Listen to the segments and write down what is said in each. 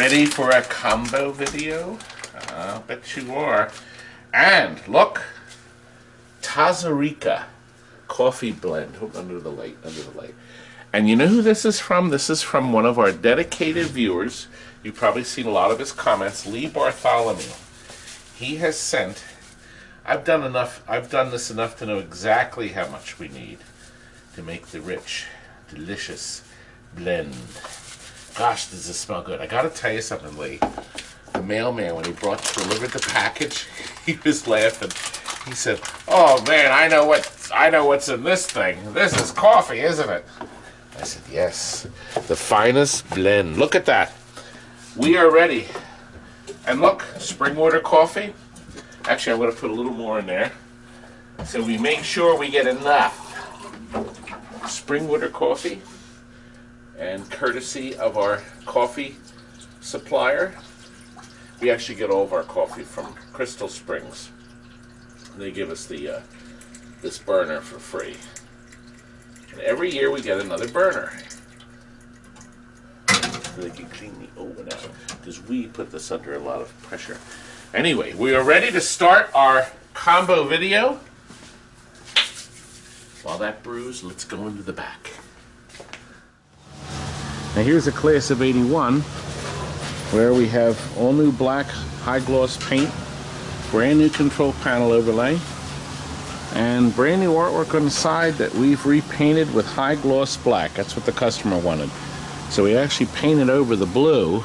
ready for a combo video? I'll bet you are. And look, Tazarica coffee blend. Hold under the light, And you know who this is from? This is from one of our dedicated viewers. You've probably seen a lot of his comments, Lee Bartholomew. He has sent, I've done this enough to know exactly how much we need to make the rich, delicious blend. Gosh, does this smell good. I gotta tell you something, Lee. The mailman, when he delivered the package, he was laughing. He said, "Oh man, I know what's in this thing. This is coffee, isn't it?" I said, "Yes, the finest blend. Look at that. We are ready." And look, spring water coffee. Actually, I'm going to put a little more in there, so we make sure we get enough spring water coffee. And courtesy of our coffee supplier, we actually get all of our coffee from Crystal Springs. They give us the this burner for free. And every year we get another burner. So they can clean the oven out, because we put this under a lot of pressure. Anyway, we are ready to start our combo video. While that brews, let's go into the back. Now here's a class of 81 where we have all new black high gloss paint, brand new control panel overlay, and brand new artwork on the side that we've repainted with high gloss black. That's what the customer wanted. So we actually painted over the blue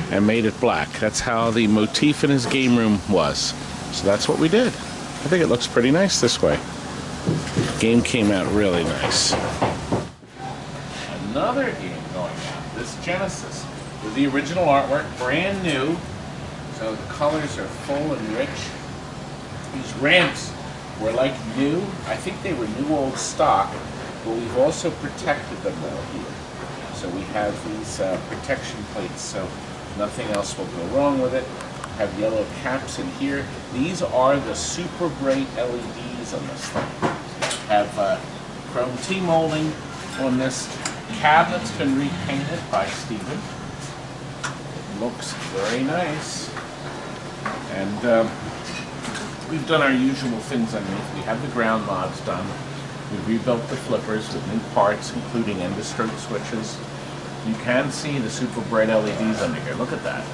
and made it black. That's how the motif in his game room was. So that's what we did. I think it looks pretty nice this way. The game came out really nice. Another game going out, this Genesis, with the original artwork, brand new. So the colors are full and rich. These ramps were like new. I think they were new old stock, but we've also protected them though here. So we have these protection plates, so nothing else will go wrong with it. Have yellow caps in here. These are the super bright LEDs on this thing. Have chrome T-molding on this. Cabinet's been repainted by Stephen. It looks very nice. And we've done our usual things underneath. We have the ground mods done. We rebuilt the flippers with new parts, including end-of-stroke switches. You can see the super bright LEDs under here. Look at that.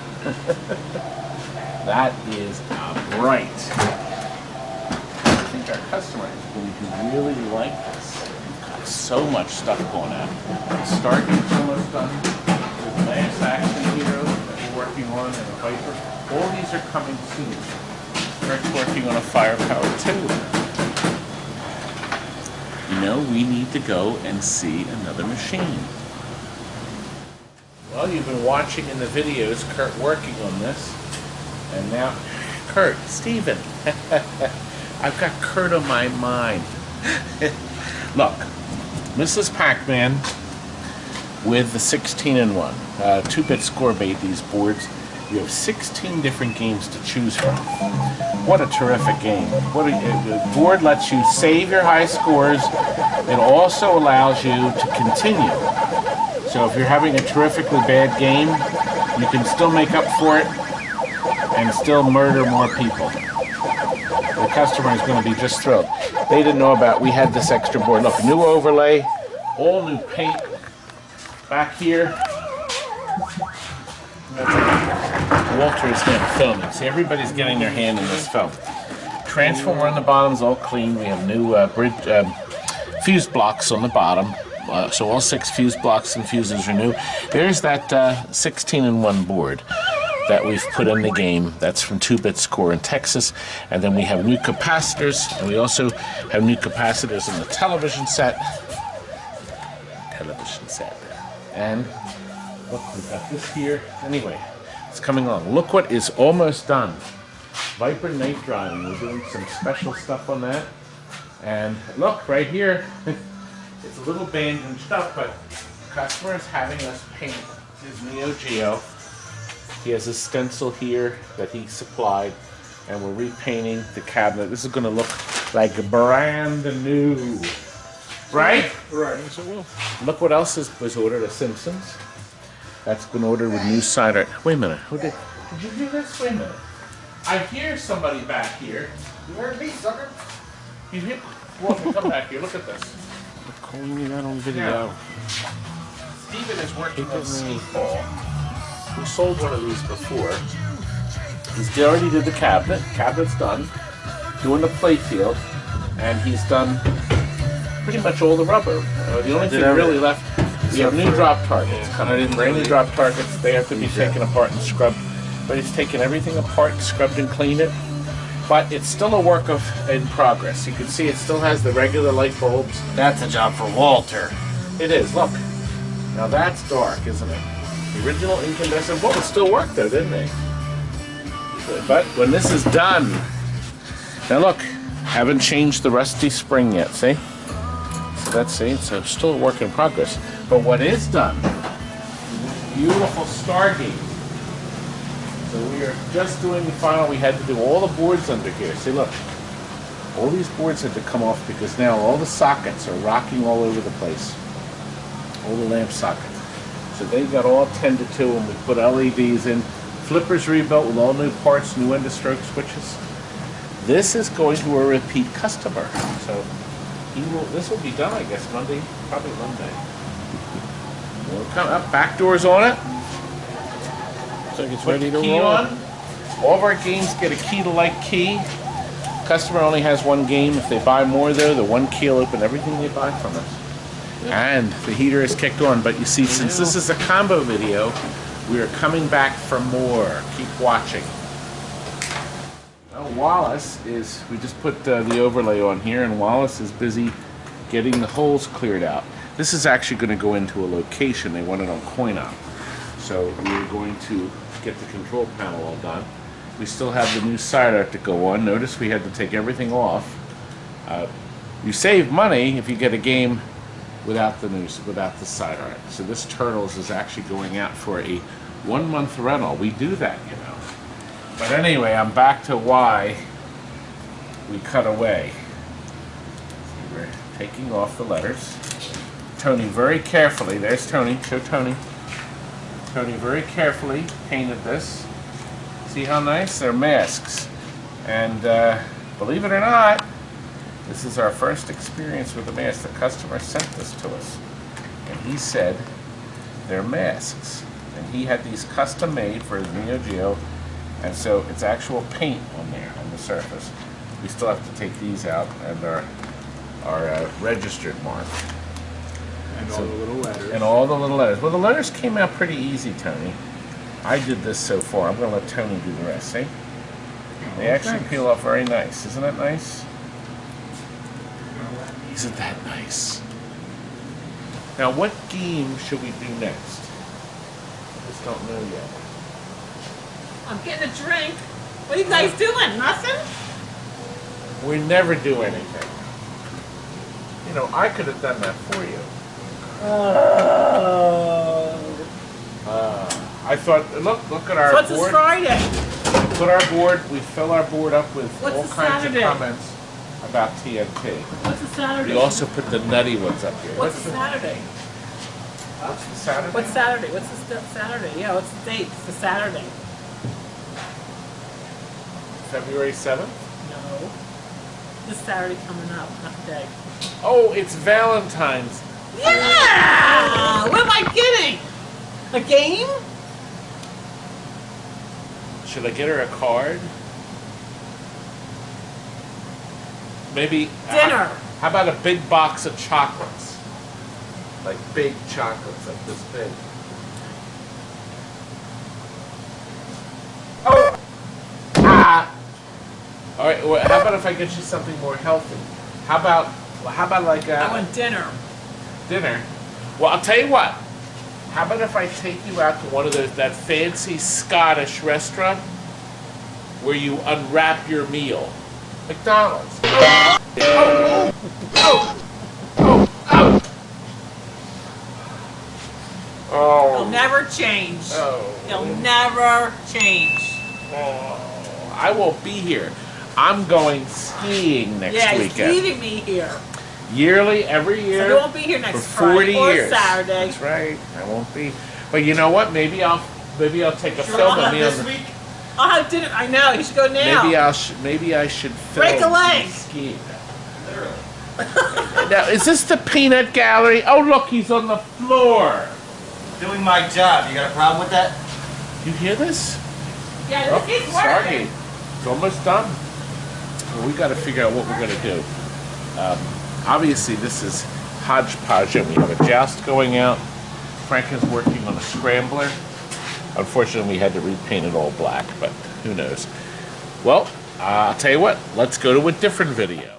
That is bright. I think our customer is going to really like this. We've got so much stuff going on. Stargate's almost done. The last action hero that we're working on, and a Viper. All these are coming soon. Kurt's working on a Firepower 2. You know, we need to go and see another machine. Well, you've been watching in the videos Kurt working on this, and now Kurt, Stephen, I've got Kurt on my mind. Look, Ms Pacman with the 16-in-1, 2-bit score bait, these boards. You have 16 different games to choose from. What a terrific game. The board lets you save your high scores. It also allows you to continue. So if you're having a terrifically bad game, you can still make up for it and still murder more people. The customer is going to be just thrilled. They didn't know about, we had this extra board. Look, new overlay, all new paint back here. Walter is now filming. See, everybody's getting their hand in this film. Transformer on the bottom is all clean. We have new fuse blocks on the bottom. So all 6 fuse blocks and fuses are new. There's that 16-in-1 board that we've put in the game. That's from 2-bit Score in Texas. And then we have new capacitors, and we also have new capacitors in the television set. And look, we've got this here. Anyway, it's coming along. Look what is almost done. Viper night driving. We're doing some special stuff on that. And look, right here. It's a little bandaged up, but the customer is having us paint his NEO GEO. He has a stencil here that he supplied, and we're repainting the cabinet. This is going to look like brand new. Right? Right, yes it will. Look what else was ordered, The Simpsons. That's been ordered with new cider. Wait a minute. Did you hear this? Wait a minute. I hear somebody back here. You heard me, sucker? You hear? Walter, come back here. Look at this. I'm calling you that on video. Now, Steven is working on Speedball. We sold one of these before. He's already did the cabinet. Cabinet's done. Doing the playfield. And he's done pretty much all the rubber. The only thing really left, we have new drop targets. Brand new drop targets. They have to be taken apart and scrubbed. But he's taken everything apart, scrubbed and cleaned it. But it's still a work in progress. You can see it still has the regular light bulbs. That's a job for Walter. It is, look. Now that's dark, isn't it? The original incandescent bulbs still work though, didn't they? But when this is done, now look, haven't changed the rusty spring yet, see? So that's, see, it's still a work in progress. But what is done, beautiful Stargate. So we are just doing the final. We had to do all the boards under here. See, look. All these boards had to come off because now all the sockets are rocking all over the place. All the lamp sockets. So they got all tended to, and we put LEDs in. Flippers rebuilt with all new parts, new end-of-stroke switches. This is going to a repeat customer. So this will be done, I guess, Monday, probably Monday. We'll come up, back doors on it. So it's ready to Key roll. on. All of our games get a key-to-like key. Customer only has one game. If they buy more, though, the one key will open everything they buy from us. And the heater is kicked on. But you see, since this is a combo video, we are coming back for more. Keep watching. Well, Wallace is, we just put the overlay on here, and Wallace is busy getting the holes cleared out. This is actually going to go into a location. They want it on coin-op. So we're going to get the control panel all done. We still have the new side art to go on. Notice we had to take everything off. You save money if you get a game without the side art. So this Turtles is actually going out for a 1-month rental. We do that, you know. But anyway, I'm back to why we cut away. We're taking off the letters. Tony very carefully, there's Tony, show Tony. Tony very carefully painted this. See how nice? They're masks. And believe it or not, this is our first experience with a mask. The customer sent this to us. And he said they're masks. And he had these custom made for his NEO GEO. And so it's actual paint on there, on the surface. We still have to take these out and our registered mark. And all the little letters. And all the little letters. Well, the letters came out pretty easy, Tony. I did this so far. I'm going to let Tony do the rest, see? They actually peel off very nice. Isn't that nice? Isn't that nice? Now, what game should we do next? I just don't know yet. I'm getting a drink. What are you guys doing? Nothing? We never do anything. You know, I could have done that for you. I thought, look at our What's board. this Friday? We put our board, we fill our board up with What's all the kinds Saturday? of comments about TNT. What's the Saturday? We also put the nutty ones up here. What's the Saturday? What's the Saturday? What's Saturday? What's the Saturday? Yeah, what's the date? It's the Saturday. February 7th? No. This Saturday coming up, not today. Oh, it's Valentine's. Yeah! What am I getting? A game? Should I get her a card? Maybe Dinner. How about a big box of chocolates? Like big chocolates, like this big. Oh! Ah! All right. Well, how about if I get you something more healthy? How about like a I want dinner. dinner? Well, I'll tell you what. How about if I take you out to one of that fancy Scottish restaurant where you unwrap your meal? McDonald's. Oh! Oh! Oh! Oh! Oh! It'll never change. Oh. It'll never change. Oh, I won't be here. I'm going skiing next Yeah, he's weekend. leaving me here. Yearly, every year. So you won't be here next for 40 Friday or years. Saturday. That's right. I won't be. But you know what? Maybe I'll take a film of me on this the. week. Oh, didn't I know? You should go now. Maybe I should film. Break a leg. Skiing. Literally. Now, is this the peanut gallery? Oh, look, he's on the floor. Doing my job. You got a problem with that? You hear this? Yeah, Oh, this is Stargate. working. It's almost done. Well, we got to figure out what we're going to do. Obviously, this is hodgepodge, and we have a joust going out. Frank is working on a scrambler. Unfortunately, we had to repaint it all black, but who knows. Well, I'll tell you what. Let's go to a different video.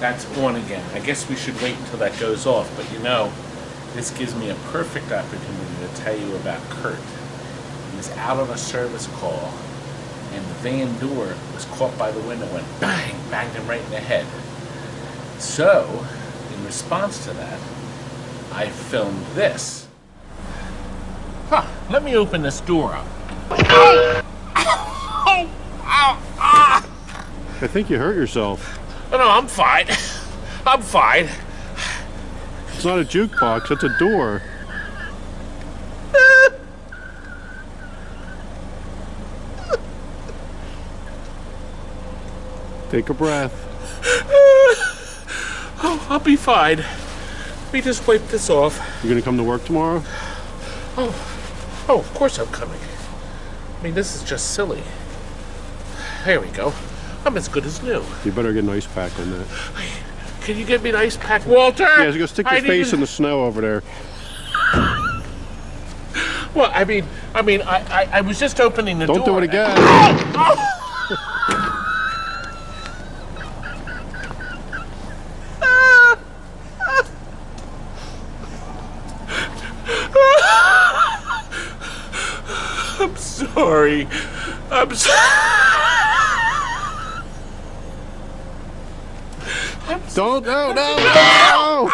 That's on again. I guess we should wait until that goes off, but you know, this gives me a perfect opportunity to tell you about Kurt. He was out on a service call, and the van door was caught by the window and bang, banged him right in the head. So, in response to that, I filmed this. Huh, let me open this door up. I think you hurt yourself. Oh, no, I'm fine. I'm fine. It's not a jukebox, it's a door. Take a breath. Oh, I'll be fine. Let me just wipe this off. You gonna come to work tomorrow? Oh, of course I'm coming. I mean, this is just silly. There we go. I'm as good as new. You better get an ice pack on that. Can you get me an ice pack, Walter? Yeah, so go stick your face in the snow over there. Well, I mean, I was just opening the door. Don't do it again. I'm sorry. I'm sorry. Don't, no.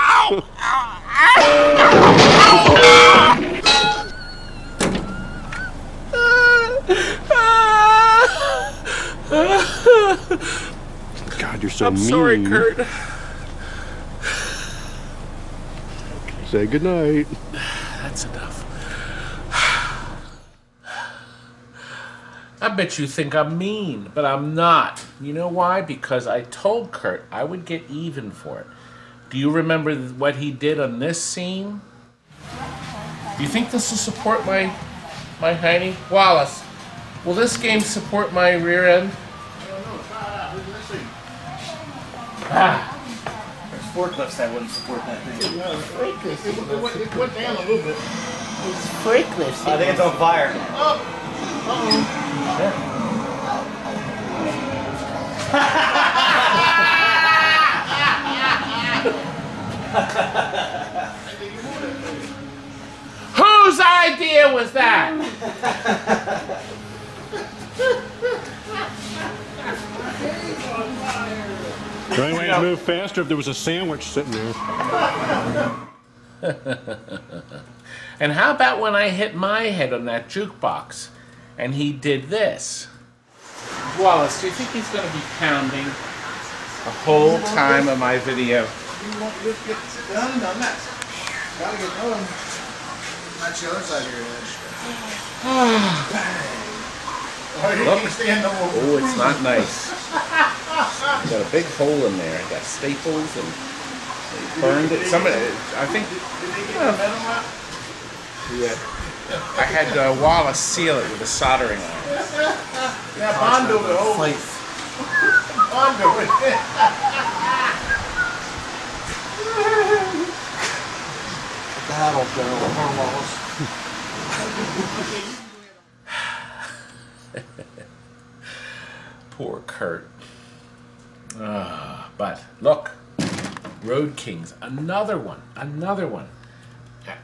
God, you're so I'm mean. sorry, Kurt. Say goodnight. That's enough. I bet you think I'm mean, but I'm not. You know why? Because I told Kurt I would get even for it. Do you remember what he did on this scene? Do you think this will support my hiney? Wallace, will this game support my rear end? I don't know. Try it out. Look at this thing. Ah, There's forklifts that wouldn't support that thing. It went down a little bit. I think it's on fire. whose idea was that? The only way to move faster if there was a sandwich sitting there. And how about when I hit my head on that jukebox and he did this? Wallace, do you think he's going to be pounding the whole time of my video? You want to get done? I'm not. Gotta get done. That's the other side of your head. Look. Oh, it's not nice. Got a big hole in there. Got staples and they burned it. Somebody, I think. Yeah. I had Wallace seal it with a soldering iron. Yeah, Bondo it. Oh, Bondo it. That'll go. Wallace. Poor Kurt. But look, Road Kings, another one.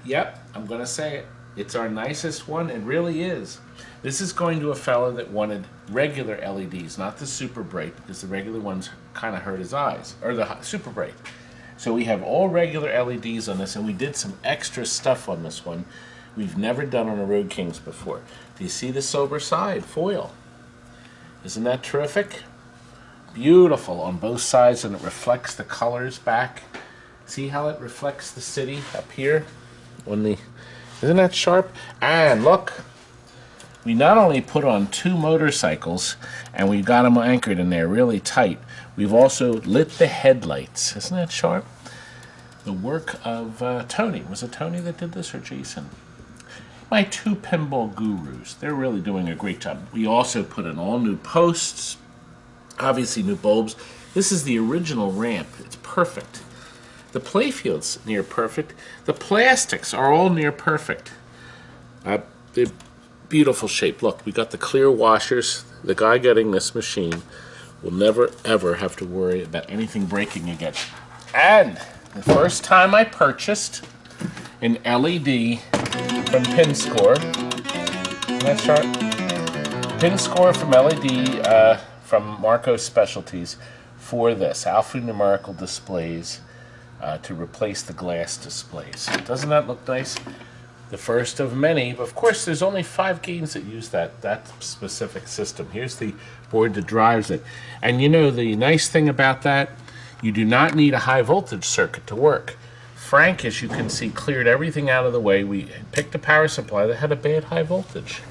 Yep, I'm gonna say it. It's our nicest one. It really is. This is going to a fella that wanted regular LEDs, not the super bright, because the regular ones kind of hurt his eyes, or the super bright. So we have all regular LEDs on this, and we did some extra stuff on this one we've never done on a Road Kings before. Do you see the sober side foil? Isn't that terrific? Beautiful on both sides, and it reflects the colors back. See how it reflects the city up here? Isn't that sharp? And look, we not only put on 2 motorcycles and we got them anchored in there really tight, we've also lit the headlights. Isn't that sharp? The work of Tony. Was it Tony that did this or Jason? My 2 pinball gurus. They're really doing a great job. We also put in all new posts, obviously new bulbs. This is the original ramp. It's perfect. The playfield's near perfect. The plastics are all near perfect. They're beautiful shape. Look, we got the clear washers. The guy getting this machine will never ever have to worry about anything breaking again. And the first time I purchased an LED from PinScore, that's sharp. PinScore from LED from Marco's Specialties for this alphanumerical displays to replace the glass displays. Doesn't that look nice? The first of many. Of course, there's only 5 games that use that specific system. Here's the board that drives it. And you know the nice thing about that, you do not need a high voltage circuit to work. Frank, as you can see, cleared everything out of the way. We picked a power supply that had a bad high voltage.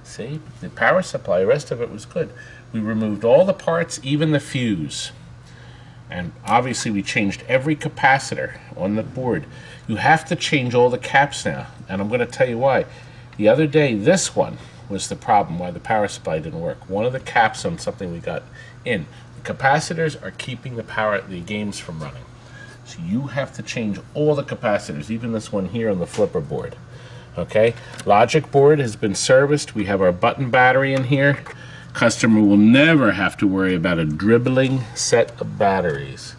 See, the power supply, the rest of it was good. We removed all the parts, even the fuse. And obviously we changed every capacitor on the board. You have to change all the caps now, and I'm going to tell you why. The other day, this one was the problem, why the power supply didn't work. One of the caps on something we got in. The capacitors are keeping the games from running. So you have to change all the capacitors, even this one here on the flipper board. Okay, logic board has been serviced. We have our button battery in here. Customer will never have to worry about a dribbling set of batteries.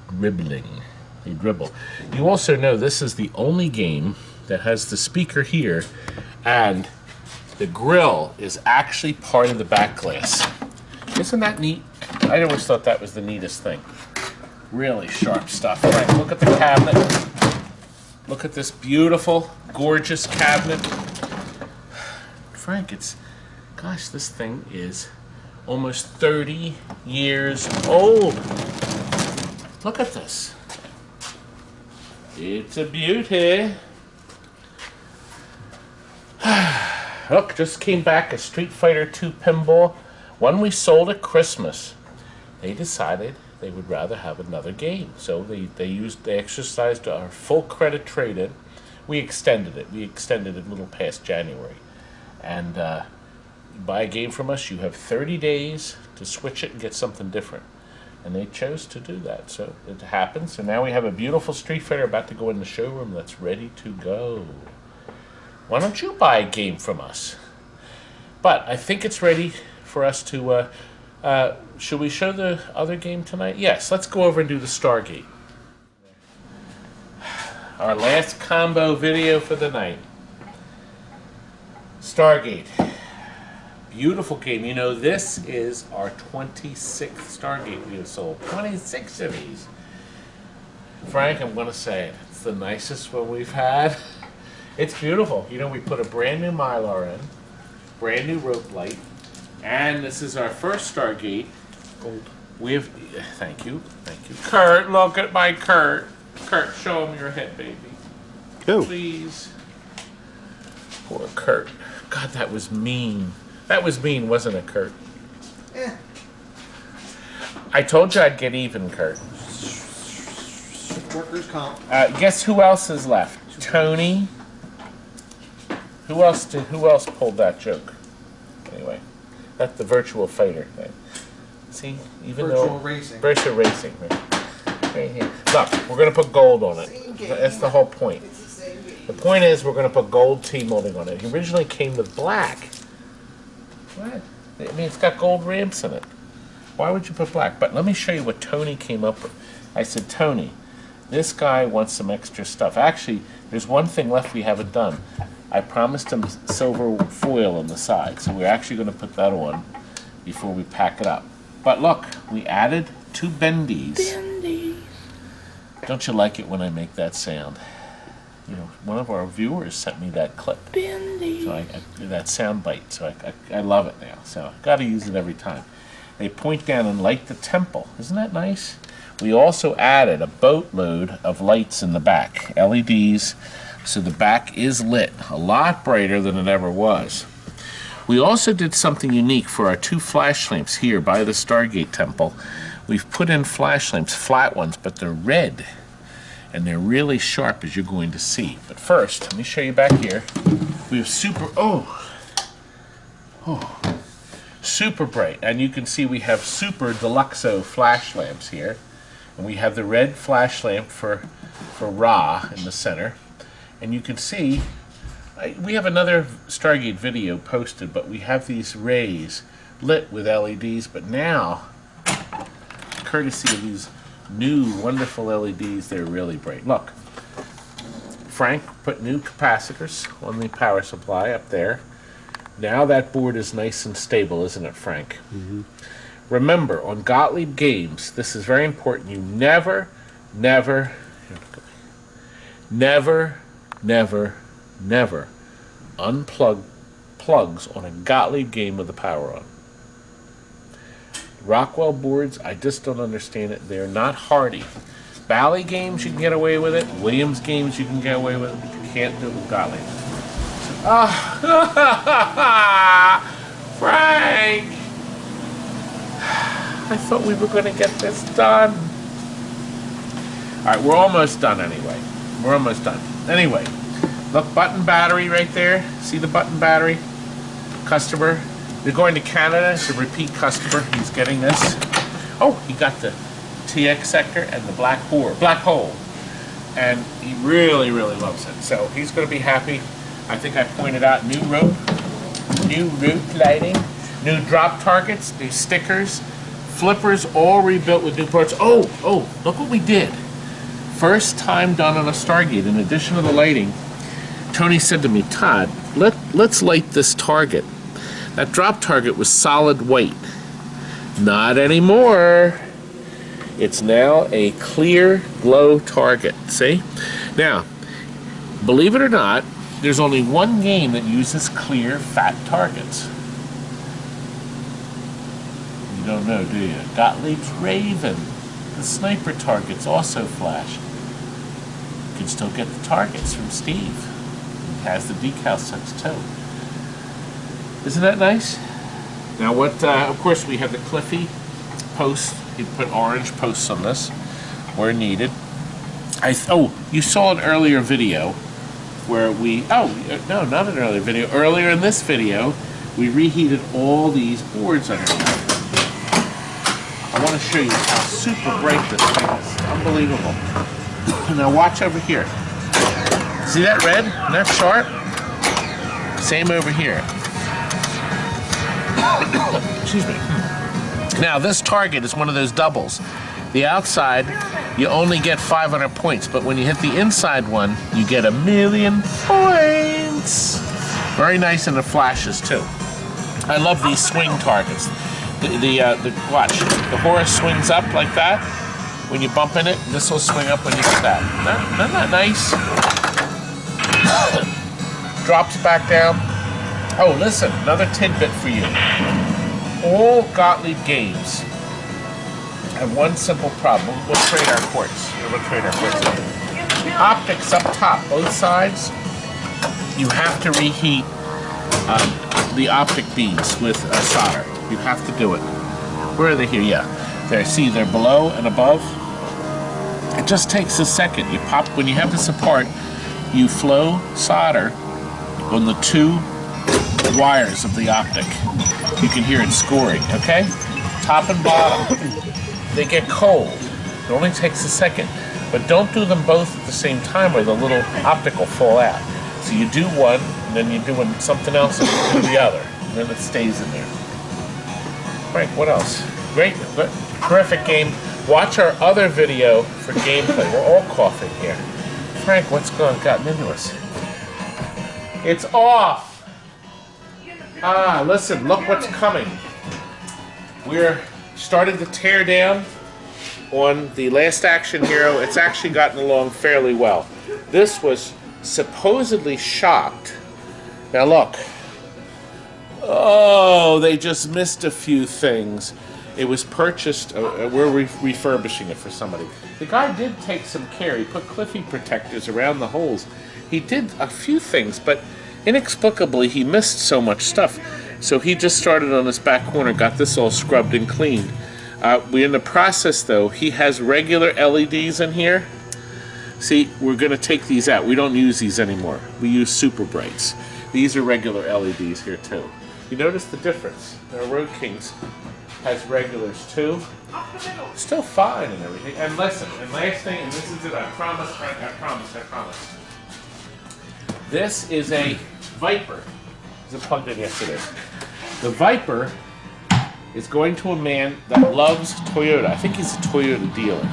Dribbling. They dribble. You also know this is the only game that has the speaker here and the grill is actually part of the back glass. Isn't that neat? I always thought that was the neatest thing. Really sharp stuff. All right, look at the cabinet. Look at this beautiful, gorgeous cabinet. Frank, gosh, this thing is almost 30 years old. Look at this. It's a beauty. Look, just came back a Street Fighter II pinball. One we sold at Christmas. They decided they would rather have another game. So they exercised our full credit trade-in. We extended it. We extended it a little past January. And you buy a game from us, you have 30 days to switch it and get something different. And they chose to do that. So it happened. So now we have a beautiful Street Fighter about to go in the showroom that's ready to go. Why don't you buy a game from us? But I think it's ready for us to... should we show the other game tonight? Yes, let's go over and do the Stargate. Our last combo video for the night. Stargate. Beautiful game. You know, this is our 26th Stargate we have sold. 26 of these. Frank, I'm going to say it. It's the nicest one we've had. It's beautiful. You know, we put a brand new Mylar in, brand new rope light, and this is our first Stargate. Gold. Thank you. Kurt, look at my Kurt. Kurt, show him your head, baby. Go. Please. Poor Kurt. God, that was mean. That was mean, wasn't it, Kurt? Eh. I told you I'd get even, Kurt. Workers' comp. Guess who else is left? Tony. Who else pulled that joke? Anyway, that's the virtual fighter thing. See, even Virtual racing. Virtual racing. Right here. Look, we're gonna put gold on it. Same game. That's the whole point. It's the same game. The point is we're gonna put gold T-molding on it. It originally came with black. What? I mean, it's got gold ramps in it. Why would you put black? But let me show you what Tony came up with. I said, Tony, this guy wants some extra stuff. Actually, there's one thing left we haven't done. I promised him silver foil on the side, so we're actually going to put that on before we pack it up. But look, we added 2 bendies. Bendies. Don't you like it when I make that sound? You know, one of our viewers sent me that clip. Bendies. So that sound bite. So I love it now. So I got to use it every time. They point down and light the temple. Isn't that nice? We also added a boatload of lights in the back, LEDs, so the back is lit, a lot brighter than it ever was. We also did something unique for our 2 flash lamps here by the Stargate Temple. We've put in flash lamps, flat ones, but they're red. And they're really sharp, as you're going to see. But first, let me show you back here. We have super bright. And you can see we have super deluxo flash lamps here. And we have the red flash lamp for Ra in the center. And you can see, we have another Stargate video posted, but we have these rays lit with LEDs. But now, courtesy of these new wonderful LEDs, they're really bright. Look, Frank put new capacitors on the power supply up there. Now that board is nice and stable, isn't it, Frank? Mm-hmm. Remember, on Gottlieb games, this is very important. You never unplug plugs on a Gottlieb game with the power on. Rockwell boards, I just don't understand it. They're not hardy. Bally games, you can get away with it. Williams games, you can get away with it. But you can't do it with Gottlieb. Frank! I thought we were going to get this done. All right, we're almost done anyway. We're almost done. Anyway, look, button battery right there. See the button battery? Customer. They're going to Canada. It's a repeat customer. He's getting this. Oh, he got the TX sector and the black hole. And he really, really loves it. So he's going to be happy. I think I pointed out new route lighting, new drop targets, new stickers, flippers, all rebuilt with new parts. Oh, look what we did. First time done on a Stargate. In addition to the lighting, Tony said to me, Todd, let's light this target. That drop target was solid white. Not anymore. It's now a clear glow target. See? Now, believe it or not, there's only one game that uses clear fat targets. You don't know, do you? Gottlieb's Raven. The sniper targets also flash. You can still get the targets from Steve. He has the decal sets too. Isn't that nice? Now what, of course we have the Cliffy post. He put orange posts on this where needed. You saw an earlier video where no, not an earlier video. Earlier in this video, we reheated all these boards underneath. I want to show you how super bright this thing is. Unbelievable. Now watch over here. See that red? Isn't that sharp? Same over here. Excuse me. Now this target is one of those doubles. The outside, you only get 500 points, but when you hit the inside one, you get 1,000,000 points. Very nice, and it flashes too. I love these swing targets. Watch, the horse swings up like that. When you bump in it, this will swing up when you get that. Isn't that nice? Drops back down. Oh, listen, another tidbit for you. All Gottlieb games have one simple problem. We'll trade our quartz. Optics up top, both sides. You have to reheat the optic beads with solder. You have to do it. Where are they here? Yeah. There, see, they're below and above. It just takes a second. You pop, when you have this apart, you flow solder on the 2 wires of the optic. You can hear it scoring, okay? Top and bottom. They get cold. It only takes a second. But don't do them both at the same time or the little optic will fall out. So you do one, and then you're doing something else, and you do the other. And then it stays in there. Frank, what else? Great, terrific game. Watch our other video for gameplay. We're all coughing here. Frank, what's gotten into us? It's off! Listen, look what's coming. We're starting to tear down on the Last Action Hero. It's actually gotten along fairly well. This was supposedly shocked. Now look. Oh, they just missed a few things. It was purchased, we're refurbishing it for somebody. The guy did take some care. He put Cliffy protectors around the holes. He did a few things, but inexplicably he missed so much stuff. So he just started on this back corner, got this all scrubbed and cleaned. We're in the process though. He has regular LEDs in here. See, we're gonna take these out. We don't use these anymore. We use super brights. These are regular LEDs here too. You notice the difference. Our Road Kings has regulars too. Still fine and everything. And listen, and last thing, and this is it, I promise. This is a Viper. This was plugged in yesterday. The Viper is going to a man that loves Toyota. I think he's a Toyota dealer.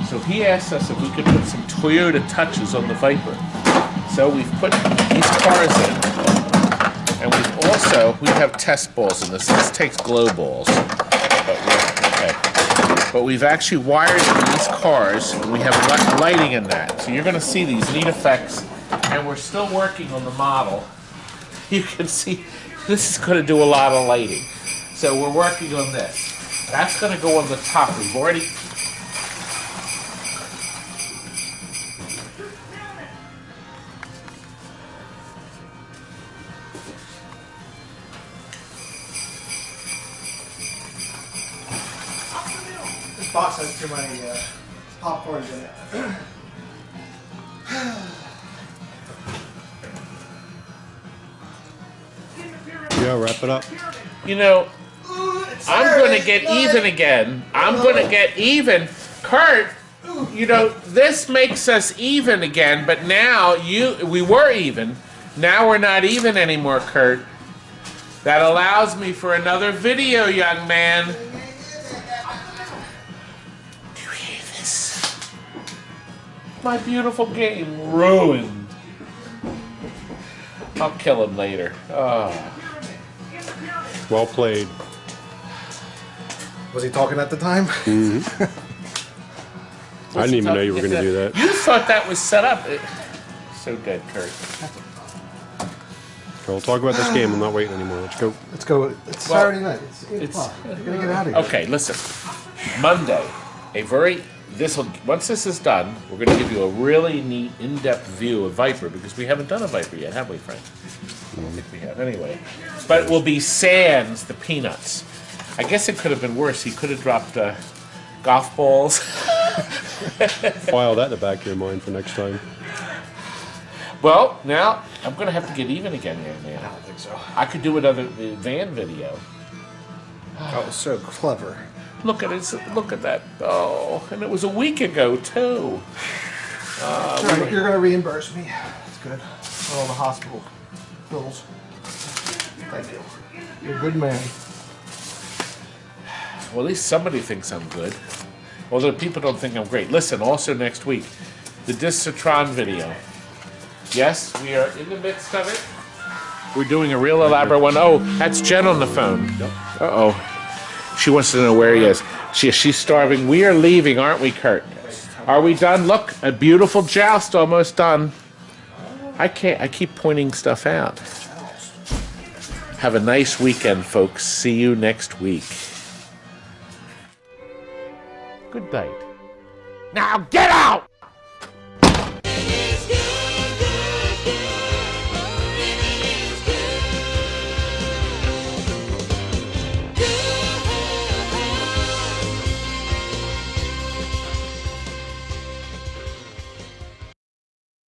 So he asked us if we could put some Toyota touches on the Viper. So we've put these cars in. And we have test balls in this. This takes glow balls. But we've actually wired these cars, and we have lighting in that. So you're going to see these neat effects. And we're still working on the model. You can see this is going to do a lot of lighting. So we're working on this. That's going to go on the top. We've already... This box has too many popcorns in it. Yeah, wrap it up. You know, I'm going to get even again. I'm going to get even. Kurt, you know, this makes us even again, but now we were even. Now we're not even anymore, Kurt. That allows me for another video, young man. Do you hear this? My beautiful game ruined. I'll kill him later. Oh. Well played. Was he talking at the time? Mm-hmm. I didn't even know you were going to do that. You thought that was set up. So good, Kurt. Okay, we'll talk about this game. I'm not waiting anymore. Let's go. Let's go. It's Saturday night. It's 8 o'clock. We're going to get out of here. Okay, listen. Monday, once this is done, we're going to give you a really neat, in-depth view of Viper, because we haven't done a Viper yet, have we, Frank? I don't think we have, anyway. But it will be sans the peanuts. I guess it could have been worse. He could have dropped golf balls. File that in the back of your mind for next time. Well, now I'm going to have to get even again, young man. I don't think so. I could do another van video. That was so clever. Look at it. Look at that. Oh, and it was a week ago, too. Right, you're going to reimburse me. That's good. For all the hospital bills. Thank you. You're a good man. Well, at least somebody thinks I'm good. Although people don't think I'm great. Listen, also next week, the Discitron video. Yes, we are in the midst of it. We're doing a real elaborate one. Oh, that's Jen on the phone. Uh-oh. She wants to know where he is. She's starving. We are leaving, aren't we, Kurt? Are we done? Look, a beautiful joust almost done. I keep pointing stuff out. Have a nice weekend, folks. See you next week. Good night. Now get out!